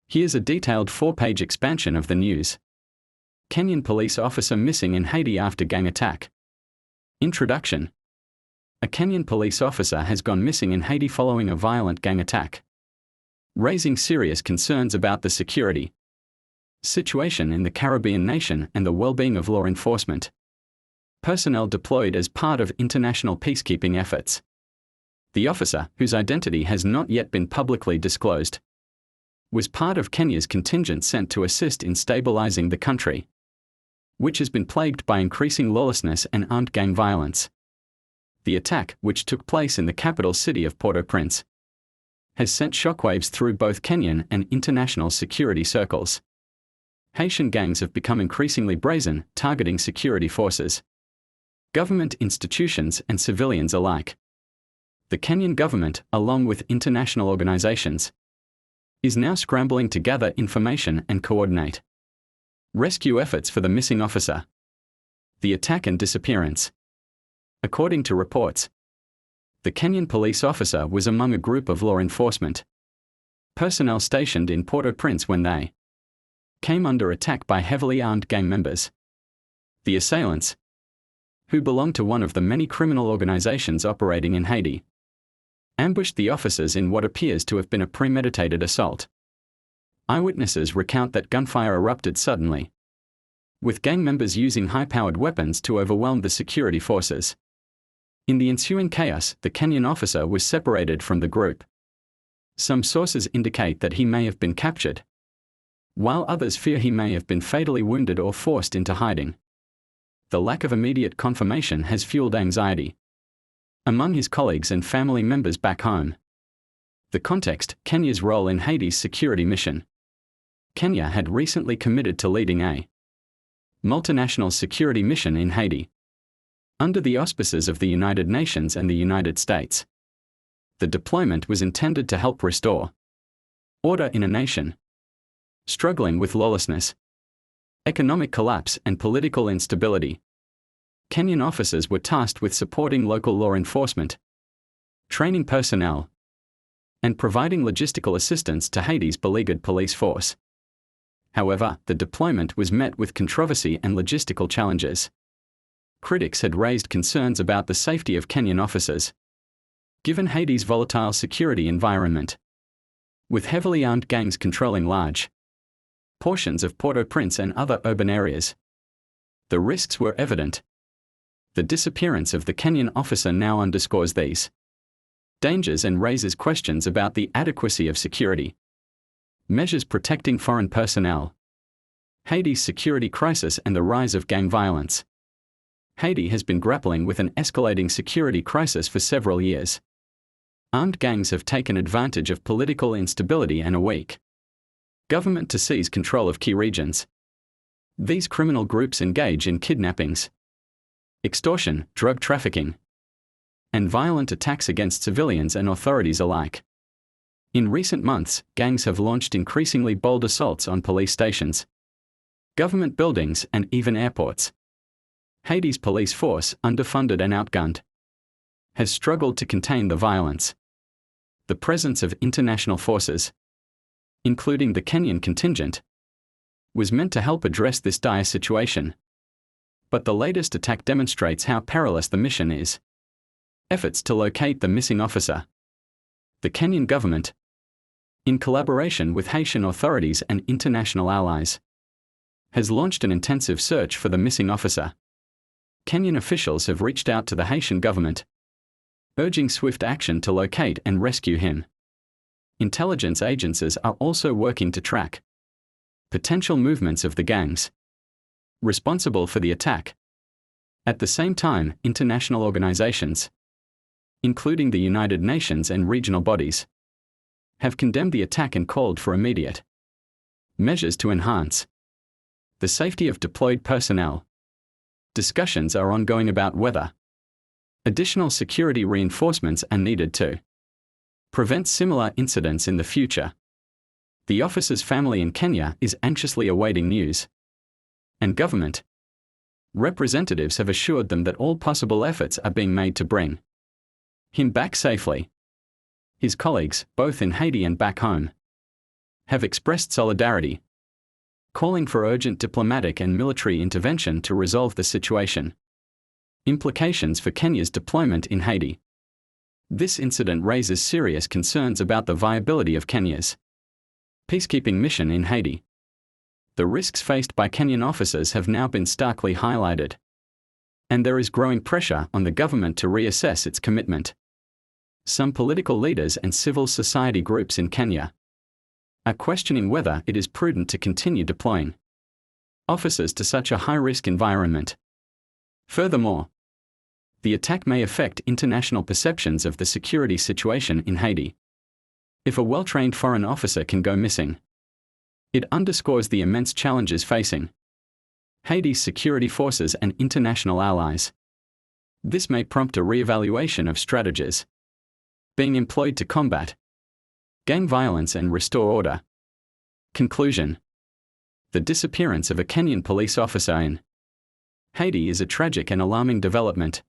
Here's a detailed 4-page expansion of the news. Kenyan police officer missing in Haiti after gang attack. Introduction. A Kenyan police officer has gone missing in Haiti following a violent gang attack, raising serious concerns about the security situation in the Caribbean nation and the well-being of law enforcement personnel deployed as part of international peacekeeping efforts. The officer, whose identity has not yet been publicly disclosed, was part of Kenya's contingent sent to assist in stabilizing the country, which has been plagued by increasing lawlessness and armed gang violence. The attack, which took place in the capital city of Port-au-Prince, has sent shockwaves through both Kenyan and international security circles. Haitian gangs have become increasingly brazen, targeting security forces, government institutions and civilians alike. The Kenyan government, along with international organizations, is now scrambling to gather information and coordinate rescue efforts for the missing officer. The attack and disappearance. According to reports, the Kenyan police officer was among a group of law enforcement personnel stationed in Port-au-Prince when they came under attack by heavily armed gang members. The assailants, who belonged to one of the many criminal organizations operating in Haiti, ambushed the officers in what appears to have been a premeditated assault. Eyewitnesses recount that gunfire erupted suddenly, with gang members using high-powered weapons to overwhelm the security forces. In the ensuing chaos, the Kenyan officer was separated from the group. Some sources indicate that he may have been captured, while others fear he may have been fatally wounded or forced into hiding. The lack of immediate confirmation has fueled anxiety among his colleagues and family members back home. The context: Kenya's role in Haiti's security mission. Kenya had recently committed to leading a multinational security mission in Haiti, under the auspices of the United Nations and the United States. The deployment was intended to help restore order in a nation struggling with lawlessness, economic collapse and political instability. Kenyan officers were tasked with supporting local law enforcement, training personnel, and providing logistical assistance to Haiti's beleaguered police force. However, the deployment was met with controversy and logistical challenges. Critics had raised concerns about the safety of Kenyan officers, given Haiti's volatile security environment, with heavily armed gangs controlling large portions of Port-au-Prince and other urban areas. The risks were evident. The disappearance of the Kenyan officer now underscores these dangers and raises questions about the adequacy of security measures protecting foreign personnel. Haiti's security crisis and the rise of gang violence. Haiti has been grappling with an escalating security crisis for several years. Armed gangs have taken advantage of political instability and a weak government to seize control of key regions. These criminal groups engage in kidnappings, extortion, drug trafficking, and violent attacks against civilians and authorities alike. In recent months, gangs have launched increasingly bold assaults on police stations, government buildings, and even airports. Haiti's police force, underfunded and outgunned, has struggled to contain the violence. The presence of international forces, including the Kenyan contingent, was meant to help address this dire situation. But the latest attack demonstrates how perilous the mission is. Efforts to locate the missing officer. The Kenyan government, in collaboration with Haitian authorities and international allies, has launched an intensive search for the missing officer. Kenyan officials have reached out to the Haitian government, urging swift action to locate and rescue him. Intelligence agencies are also working to track potential movements of the gangs responsible for the attack. At the same time, international organizations, including the United Nations and regional bodies, have condemned the attack and called for immediate measures to enhance the safety of deployed personnel. Discussions are ongoing about whether additional security reinforcements are needed to prevent similar incidents in the future. The officer's family in Kenya is anxiously awaiting news, and government representatives have assured them that all possible efforts are being made to bring him back safely. His colleagues, both in Haiti and back home, have expressed solidarity, calling for urgent diplomatic and military intervention to resolve the situation. Implications for Kenya's deployment in Haiti. This incident raises serious concerns about the viability of Kenya's peacekeeping mission in Haiti. The risks faced by Kenyan officers have now been starkly highlighted, and there is growing pressure on the government to reassess its commitment. Some political leaders and civil society groups in Kenya are questioning whether it is prudent to continue deploying officers to such a high-risk environment. Furthermore, the attack may affect international perceptions of the security situation in Haiti. If a well-trained foreign officer can go missing, it underscores the immense challenges facing Haiti's security forces and international allies. This may prompt a re-evaluation of strategies being employed to combat gang violence and restore order. Conclusion. The disappearance of a Kenyan police officer in Haiti is a tragic and alarming development.